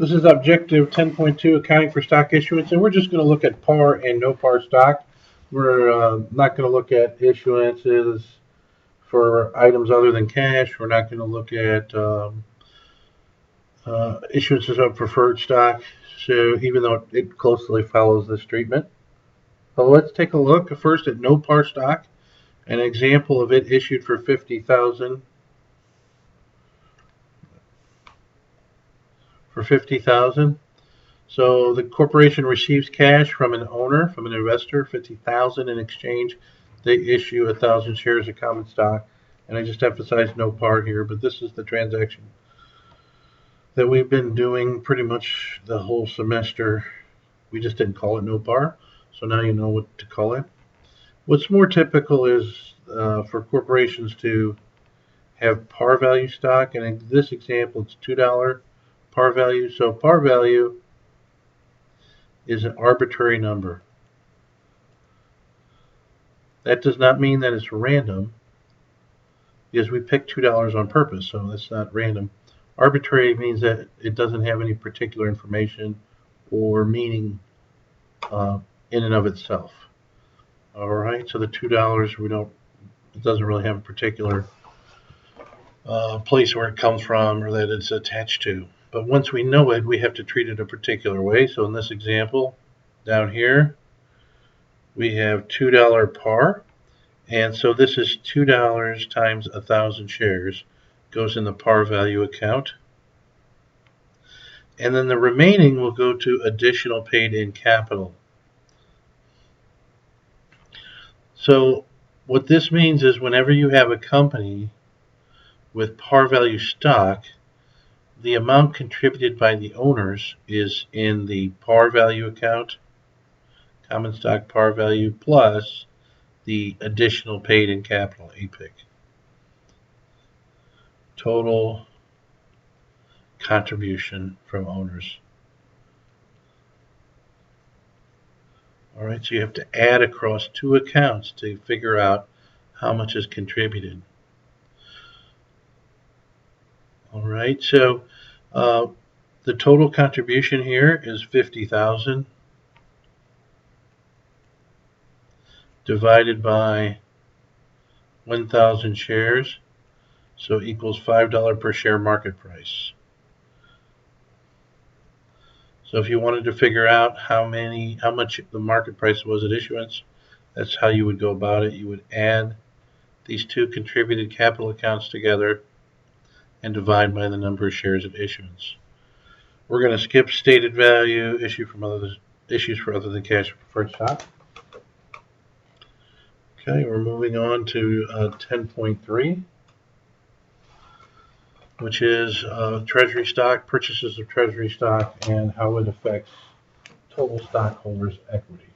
This is objective 10.2, accounting for stock issuance, and we're just going to look at par and no par stock. We're not going to look at issuances for items other than cash. We're not going to look at issuances of preferred stock, so even though it closely follows this treatment. So let's take a look first at no par stock, an example of it issued for $50,000. For $50,000. So the corporation receives cash from an owner, from an investor, $50,000. In exchange, they issue 1,000 shares of common stock. And I just emphasize no par here, but this is the transaction that we've been doing pretty much the whole semester. We just didn't call it no par, so now you know what to call it. What's more typical is for corporations to have par value stock, and in this example, it's $2 par value. So par value is an arbitrary number. That does not mean that it's random, because we picked $2 on purpose, so that's not random. Arbitrary means that it doesn't have any particular information or meaning in and of itself. All right, so the $2, it doesn't really have a particular place where it comes from or that it's attached to. But once we know it, we have to treat it a particular way. So in this example, down here, we have $2 par. And so this is $2 times 1,000 shares goes in the par value account. And then the remaining will go to additional paid in capital. So what this means is whenever you have a company with par value stock, the amount contributed by the owners is in the par value account, common stock par value, plus the additional paid in capital, APIC. Total contribution from owners. All right, so you have to add across two accounts to figure out how much is contributed. All right, so the total contribution here is $50,000 divided by 1,000 shares, so equals $5 per share market price. So if you wanted to figure out how much the market price was at issuance, that's how you would go about it. You would add these two contributed capital accounts together and divide by the number of shares at issuance. We're going to skip stated value, issues for other than cash or preferred stock. Okay, we're moving on to 10.3, which is treasury stock, purchases of treasury stock, and how it affects total stockholders' equity.